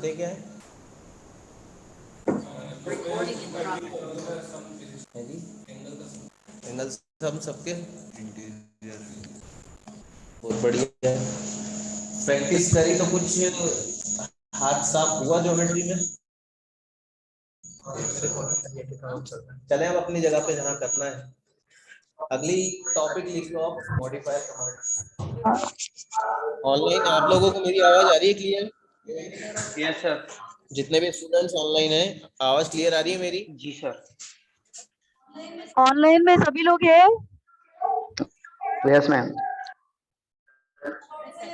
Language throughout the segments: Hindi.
जानते क्या है जी? एंगल हम सबके बहुत बढ़िया है। प्रैक्टिस करी तो कुछ हाथ साफ हुआ ज्योमेट्री में? चले अब अपनी जगह पे जहाँ करना है। अगली टॉपिक लिख लो आप, मॉडिफायर कमांड। ऑनलाइन आप लोगों को मेरी आवाज आ रही है क्लियर? Yes sir. जितने भी स्टूडेंट्स ऑनलाइन हैं, आवाज क्लियर आ रही है मेरी? जी सर। ऑनलाइन में सभी लोग हैं? Yes ma'am.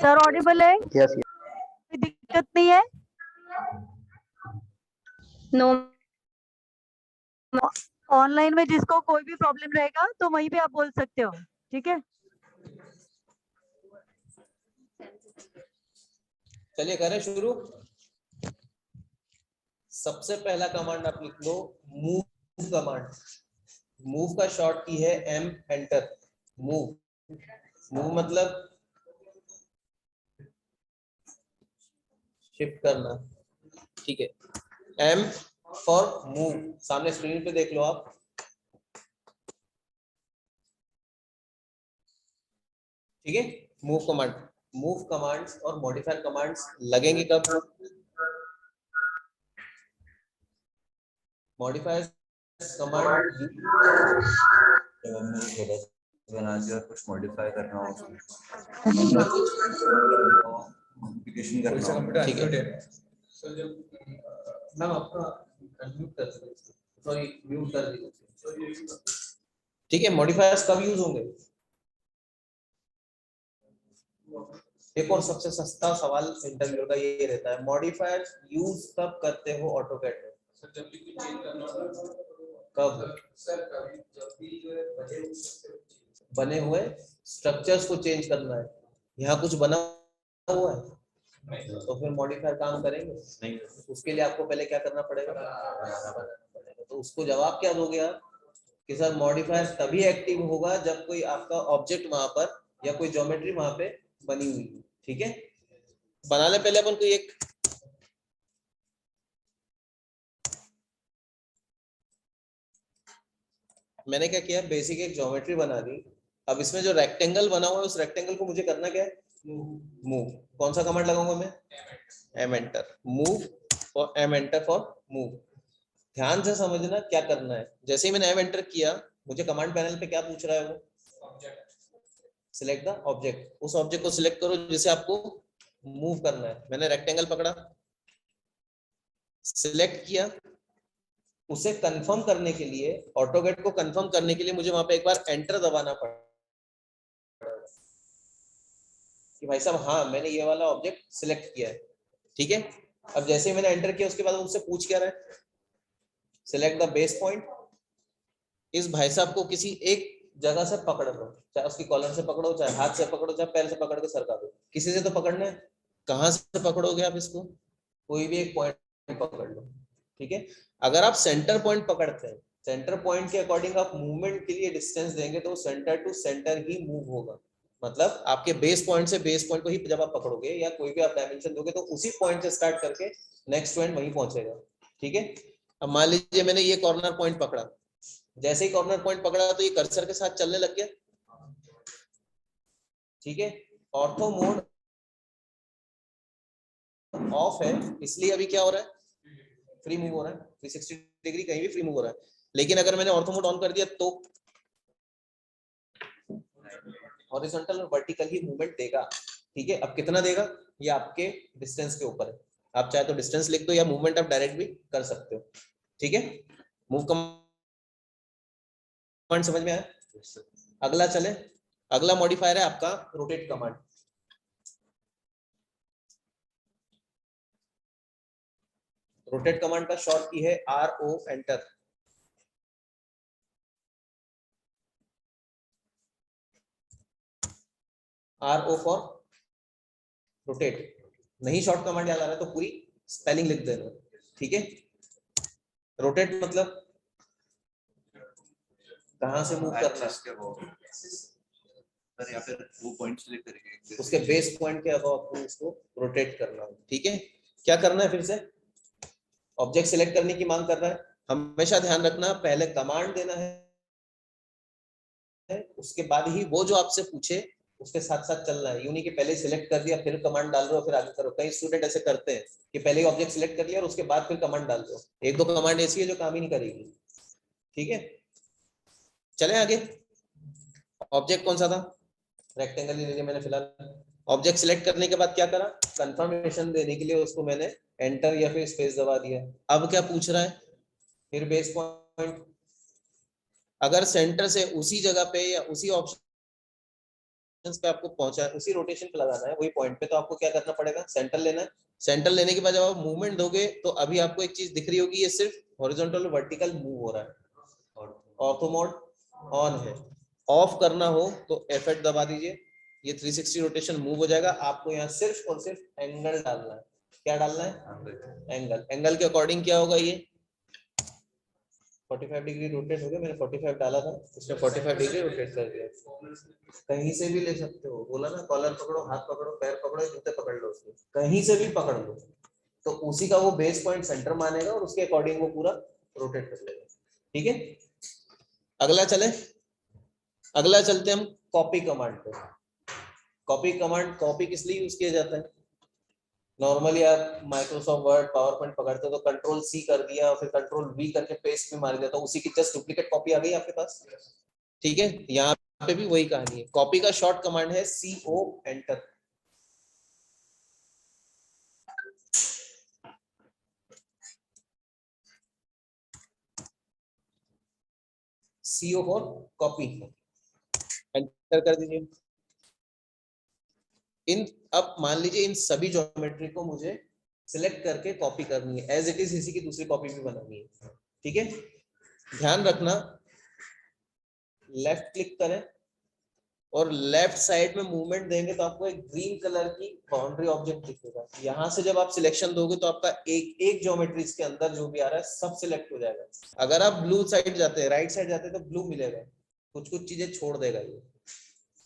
सर ऑडिबल है? यस। कोई दिक्कत नहीं है? नो। ऑनलाइन में जिसको कोई भी प्रॉब्लम रहेगा तो वहीं पे आप बोल सकते हो, ठीक है? चलिए करें शुरू। सबसे पहला कमांड आप लिख लो, मूव कमांड। मूव का शॉर्ट की है एम, एंटर। मूव, मूव मतलब शिफ्ट करना, ठीक है। एम फॉर मूव, सामने स्क्रीन पे देख लो आप। ठीक है, मूव कमांड। मूव कमांड्स और मॉडिफायर कमांड्स लगेंगे कब? मॉडिफायर कमांड बना दिया और कुछ मॉडिफाई करना हो उसमें, मॉडिफिकेशन करना हो। ठीक है। मैम आपका अनम्यूट कर दीजिए, सॉरी म्यूट कर दीजिए। ठीक है, मॉडिफायर्स कब यूज होंगे? एक और सबसे सस्ता सवाल इंटरव्यू का ये रहता है, मॉडिफायर यूज कब करते हो ऑटोकैड में? सर जब भी कुछ चेंज करना हो। कब? सर कभी जब भी जो है बने हुए स्ट्रक्चर्स को चेंज करना है। यहाँ कुछ बना हुआ है नहीं, तो फिर मॉडिफायर काम करेंगे नहीं। उसके लिए आपको पहले क्या करना पड़ेगा? तो उसको जवाब क्या दोगे आप कि सर मॉडिफायर तभी एक्टिव होगा जब कोई आपका ऑब्जेक्ट वहां पर या कोई ज्योमेट्री वहां पे बनी हुई है। ठीक है, बना ले पहले अपन को एक। मैंने क्या किया, बेसिक एक ज्योमेट्री बना दी। अब इसमें जो रेक्टेंगल बना हुआ है उस रेक्टेंगल को मुझे करना क्या है? मूव। कौन सा कमांड लगाऊंगा मैं? M enter. मूव और एम एंटर फॉर मूव। ध्यान से समझना क्या करना है। जैसे ही मैंने एम एंटर किया, मुझे कमांड पैनल पे क्या पूछ रहा है वो? Select the object. उस ऑब्जेक्ट को सिलेक्ट करो जिसे आपको मूव करना है। मैंने रेक्टेंगल पकड़ा, सिलेक्ट किया। उसे कंफर्म करने के लिए, ऑटोकैड को कंफर्म करने के लिए मुझे वहां पे एक बार एंटर दबाना पड़ा कि भाई साहब हाँ मैंने ये वाला ऑब्जेक्ट सिलेक्ट किया है। ठीक है, अब जैसे ही मैंने एंटर किया उसके बाद मुझसे पूछ क्या रहा है? Select the base point. इस भाई साहब को किसी एक जगह से पकड़ लो, चाहे उसकी कॉलर से पकड़ो, चाहे हाथ से पकड़ो, चाहे पैर से पकड़ के सरका दो। किसी से तो पकड़ना है। कहां से पकड़ोगे आप इसको? कोई भी एक पॉइंट पकड़ लो। ठीक है, अगर आप सेंटर पॉइंट पकड़ते हैं, सेंटर पॉइंट के अकॉर्डिंग आप मूवमेंट के लिए डिस्टेंस देंगे तो सेंटर टू सेंटर ही मूव होगा। मतलब आपके बेस पॉइंट से बेस पॉइंट को ही जब आप पकड़ोगे या कोई भी आप डायमेंशन दोगे तो उसी पॉइंट से स्टार्ट करके नेक्स्ट पॉइंट वहीं पहुंचेगा। ठीक है, अब मान लीजिए मैंने ये कॉर्नर पॉइंट पकड़ा, जैसे ही कॉर्नर पॉइंट पकड़ा तो ये कर्सर के साथ चलने लग गया। ठीक है, ऑर्थो मोड ऑफ है, इसलिए अभी क्या हो रहा है? फ्री मूव हो रहा है। 360 डिग्री कहीं भी फ्री मूव हो रहा है। लेकिन अगर मैंने ऑर्थो मोड ऑन कर दिया तो हॉरिजॉन्टल और वर्टिकल ही मूवमेंट देगा। ठीक है, अब कितना देगा ये आपके डिस्टेंस के ऊपर है। आप चाहे तो डिस्टेंस लिख दो या मूवमेंट आप डायरेक्ट भी कर सकते हो। ठीक है, मूव कमांड समझ में आया? अगला चले, अगला मॉडिफायर है आपका रोटेट कमांड। रोटेट कमांड का शॉर्ट की है RO, enter. RO for rotate. नहीं शॉर्ट कमांड याद आ रहा है तो पूरी स्पेलिंग लिख देना। ठीक है, रोटेट मतलब कहां से मूव करना है? या फिर वो पॉइंट सिलेक्ट करेंगे उसके बेस पॉइंट के अबव आपको उसको रोटेट करना है। ठीक है, क्या करना है फिर से, ऑब्जेक्ट सिलेक्ट करने की मांग कर रहा है। हमेशा ध्यान रखना पहले कमांड देना है, उसके बाद ही वो जो आपसे पूछे उसके साथ साथ चलना है। यूं नहीं कि पहले सिलेक्ट कर दिया फिर कमांड डाल रहे हो फिर आगे करो। कई स्टूडेंट ऐसे करते हैं कि पहले ही ऑब्जेक्ट सिलेक्ट कर लिया और उसके बाद फिर कमांड डाल दो। एक दो कमांड ऐसी है जो काम ही नहीं करेगी। ठीक है, चले आगे। ऑब्जेक्ट कौन सा था, रेक्टेंगल ही ले लिया मैंने फिलहाल। ऑब्जेक्ट सिलेक्ट करने के बाद क्या करा, कंफर्मेशन देने के लिए उसको मैंने एंटर या फिर स्पेस दबा दिया। अब क्या पूछ रहा है, फिर बेस पॉइंट। अगर सेंटर से उसी जगह पे या उसी ऑप्शन पे आपको पहुंचा है, उसी रोटेशन पे लगाना है वही पॉइंट पे, तो आपको क्या करना पड़ेगा, सेंटर लेना है। सेंटर लेने के बाद जब आप मूवमेंट दोगे तो अभी आपको एक चीज दिख रही होगी, ये सिर्फ हॉरिजॉन्टल और वर्टिकल मूव हो रहा है। ऑर्थो मोड ऑन है। ऑफ करना हो तो F8 दबा दीजिए, ये 360 रोटेशन मूव हो जाएगा। आपको यहाँ सिर्फ और सिर्फ एंगल डालना है। क्या डालना है, एंगल। एंगल के अकॉर्डिंग क्या होगा, ये 45 डिग्री रोटेट हो गया। मैंने 45 डाला था, उसने 45 डिग्री रोटेट कर दिया। कहीं से भी ले सकते हो, बोला ना, कॉलर पकड़ो, हाथ पकड़ो, पैर पकड़ो, जूते पकड़ लो, उसको कहीं से भी पकड़ लो तो उसी का वो बेस पॉइंट सेंटर मानेगा और उसके अकॉर्डिंग वो पूरा रोटेट कर लेगा। ठीक है, अगला चले। अगला चलते हम कॉपी कमांड पे। कॉपी कमांड, कॉपी किस लिए यूज किया जाता है, नॉर्मली आप माइक्रोसॉफ्ट वर्ड पावर पॉइंट पकड़ते हो तो कंट्रोल सी कर दिया और फिर कंट्रोल वी करके पेस्ट भी मार दिया तो उसी की जस्ट डुप्लीकेट कॉपी आ गई आपके पास। ठीक है, यहाँ पे भी वही कहानी है। कॉपी का शॉर्ट कमांड है CO enter. CO for copy, enter कर दीजिए। इन अब मान लीजिए इन सभी ज्योमेट्री को मुझे सिलेक्ट करके कॉपी करनी है, एज इट इज इसी की दूसरी कॉपी भी बनानी है। ठीक है, ध्यान रखना, लेफ्ट क्लिक करें और लेफ्ट साइड में मूवमेंट देंगे तो आपको एक ग्रीन कलर की बाउंड्री ऑब्जेक्ट दिखेगा। यहां से जब आप सिलेक्शन दोगे तो आपका एक एक ज्योमेट्रीज के अंदर जो भी आ रहा है सब सिलेक्ट हो जाएगा। अगर आप ब्लू साइड जाते हैं, राइट साइड जाते हैं तो ब्लू मिलेगा, कुछ कुछ चीजें छोड़ देगा ये।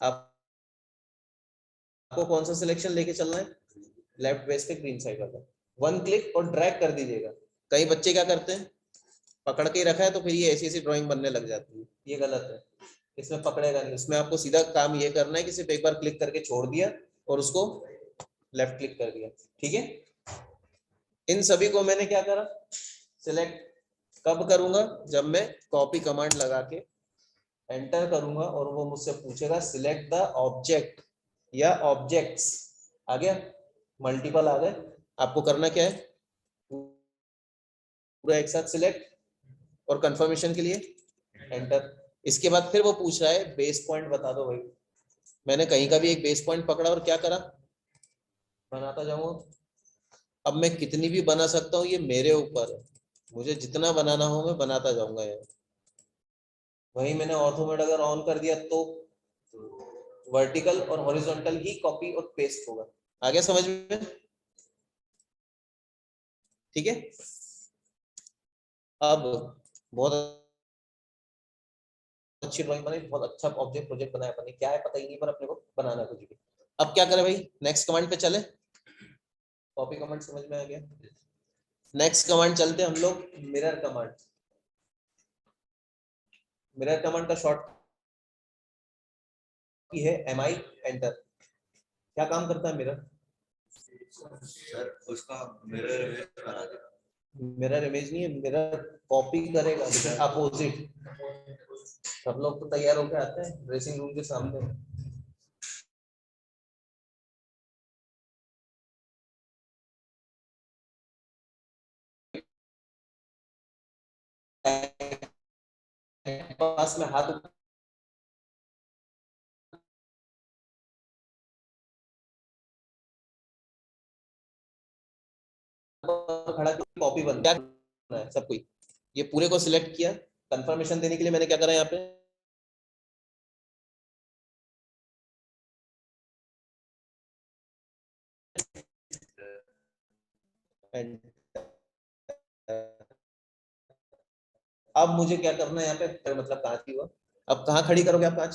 आपको कौन सा सिलेक्शन लेके चलना है, लेफ्ट बेस पे ग्रीन साइड वाला। वन क्लिक और ड्रैग कर दीजिएगा। कई बच्चे क्या करते हैं, पकड़ के ही रखा है तो फिर ये ऐसी ऐसी ड्राइंग बनने लग जाती है, ये गलत है। इसमें पकड़ेगा नहीं, इसमें आपको सीधा काम ये करना है कि सिर्फ एक बार क्लिक करके छोड़ दिया और उसको लेफ्ट क्लिक कर दिया। ठीक है, इन सभी को मैंने क्या करा, सिलेक्ट कब करूंगा, जब मैं कॉपी कमांड लगा के एंटर करूंगा और वो मुझसे पूछेगा सिलेक्ट द ऑब्जेक्ट या ऑब्जेक्ट्स। आ गया, मल्टीपल आ गए। आपको करना क्या है, पूरा एक साथ सिलेक्ट और कंफर्मेशन के लिए एंटर। इसके बाद फिर वो पूछ रहा है बेस पॉइंट बता दो भाई। मैंने कहीं का भी एक बेस पॉइंट पकड़ा और क्या करा, बनाता जाऊंगा। अब मैं कितनी भी बना सकता हूँ, ये मेरे ऊपर है, मुझे जितना बनाना हो मैं बनाता जाऊंगा यार। वही मैंने ऑर्थो मोड अगर ऑन कर दिया तो वर्टिकल और हॉरिजॉन्टल ही कॉपी और पेस्ट होगा। आ गया समझ में, ठीक है। अब बहुत अच्छी ड्राइंग बनाई, बहुत अच्छा ऑब्जेक्ट प्रोजेक्ट बनाया अपने, क्या है पता ही नहीं पर अपने को बनाना कुछ भी। अब क्या करें भाई, नेक्स्ट कमांड पे चले। कॉपी कमांड समझ में आ गया, नेक्स्ट कमांड चलते हम लोग मिरर कमांड। मिरर कमांड का शॉर्ट की है MI एंटर। क्या काम करता है मिरर, सर उसका मिरर इमेज बना देगा। मिरर इमेज नहीं है, मिरर कॉपी करेगा लेकिन अपोजिट। सब लोग तो तैयार होकर आते हैं ड्रेसिंग रूम के सामने, पास में हाथ खड़ा कॉपी बन गया सब कोई। ये पूरे को सिलेक्ट किया, कंफर्मेशन देने के लिए मैंने क्या करा यहाँ पे, अब मुझे क्या करना है यहाँ पे, मतलब कांच की हुआ। अब कहाँ खड़ी करोगे आप कांच,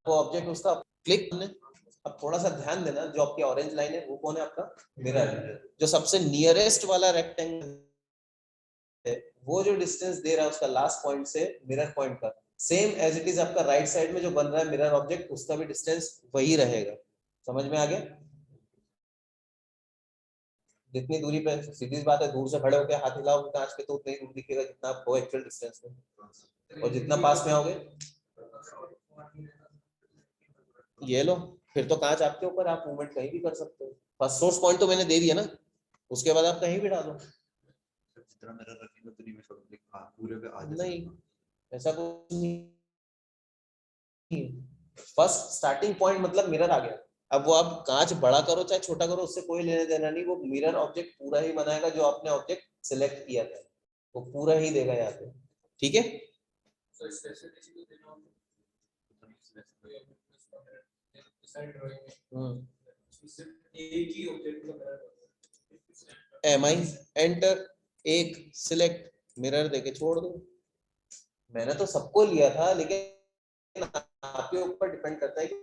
वो ऑब्जेक्ट उसका क्लिक अब थोड़ा सा ध्यान देना, जो आपकी ऑरेंज लाइन है वो कौन है आपका? मिरर। जो सबसे नियरेस्ट वाला रेक्टेंगल है वो जो डिस्टेंस दे रहा है उसका लास्ट पॉइंट से मिरर पॉइंट का सेम एज इट इज आपका राइट साइड में जो बन रहा है मिरर ऑब्जेक्ट, उसका भी डिस्टेंस वही रहेगा। समझ में आ गया? जितनी दूरी पे, सीधी बात है, दूर से खड़े होकर हाथ हिलाओगे कांच पे तो उतनी दूर दिखेगा जितना आपको एक्चुअल डिस्टेंस में, और जितना पास में आओगे ये लो, फिर तो कांच आपके ऊपर, आप मूवमेंट कहीं भी कर सकते हो। फर्स्ट सोर्स पॉइंट तो मैंने दे दिया ना, उसके बाद आप कहीं भी डालो। जितना मेरा रखेंगे उतनी में छोड़ पूरे पे आ नहीं, ऐसा कुछ नहीं। फर्स्ट स्टार्टिंग पॉइंट मतलब मिरर आ गया। अब वो आप कांच बड़ा करो चाहे छोटा करो, उससे कोई लेने देना नहीं, वो मिरर ऑब्जेक्ट पूरा ही बनाएगा जो आपने ऑब्जेक्ट सिलेक्ट किया था, वो पूरा ही देगा यहाँ पे। ठीक है? एम आई एंटर, एक सिलेक्ट, मिरर देके छोड़ दो। मैंने तो सबको लिया था, लेकिन आपके ऊपर डिपेंड करता है कि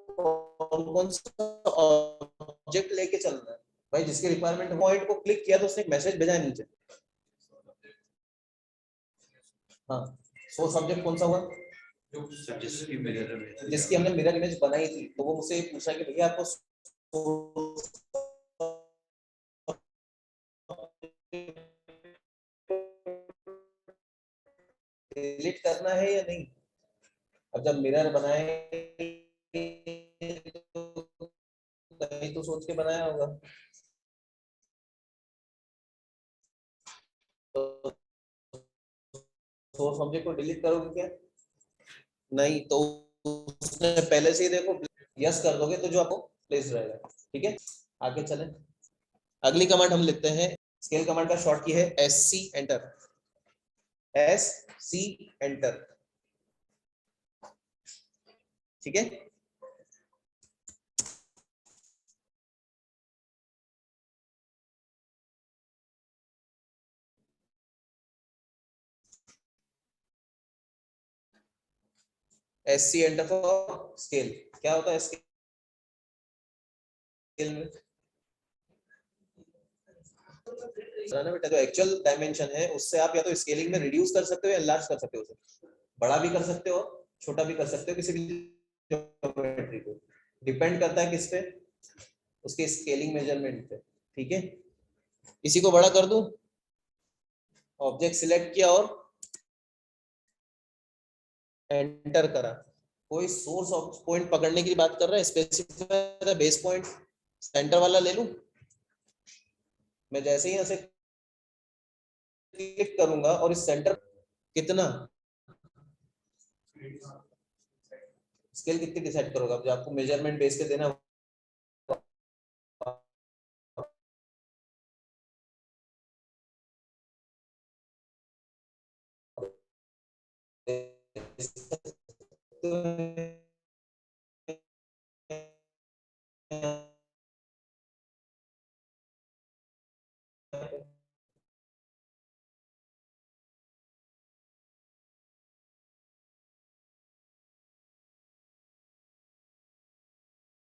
कौन कौन सा ऑब्जेक्ट लेके चलना है। भाई जिसकी रिक्वायरमेंट पॉइंट को क्लिक किया तो उसने एक मैसेज भेजा है नीचे। हाँ, सोर्स ऑब्जेक्ट कौन सा हुआ? जिसकी हमने मिरर इमेज बनाई थी, तो वो मुझसे पूछा कि भैया आपको डिलीट करना है या नहीं। अब जब मिरर बनाए कहीं तो सोच के बनाया होगा, तो सोर्स ऑब्जेक्ट को डिलीट करोगे क्या? नहीं, तो उसने पहले से ही देखो यस कर दोगे तो जो आपको प्लेस रहेगा। ठीक है, आगे चलें। अगली कमांड हम लिखते हैं, स्केल कमांड का शॉर्ट की है S C enter. S C enter. ठीक है, S C enter for scale. क्या होता है स्केल में? ना बेटा, जो एक्चुअल डायमेंशन है उससे आप या तो स्केलिंग में रिड्यूस कर सकते हो या एनलार्ज कर सकते हो, उसे बड़ा भी कर सकते हो छोटा भी कर सकते हो, किसी भी ज्योमेट्री को। डिपेंड करता है किस पे? उसके स्केलिंग मेजरमेंट पे। ठीक है, इसी को बड़ा कर दूं, ऑब्जेक्ट सिलेक्ट किया और एंटर करा। कोई सोर्स पॉइंट पकड़ने की बात कर रहा है, स्पेसिफाई बेस पॉइंट सेंटर वाला ले लूं। मैं जैसे ही यहाँ से क्लिक करूंगा और इस सेंटर कितना स्केल कितनी डिसाइड करोगे अब, जो आपको मेजरमेंट बेस पे देना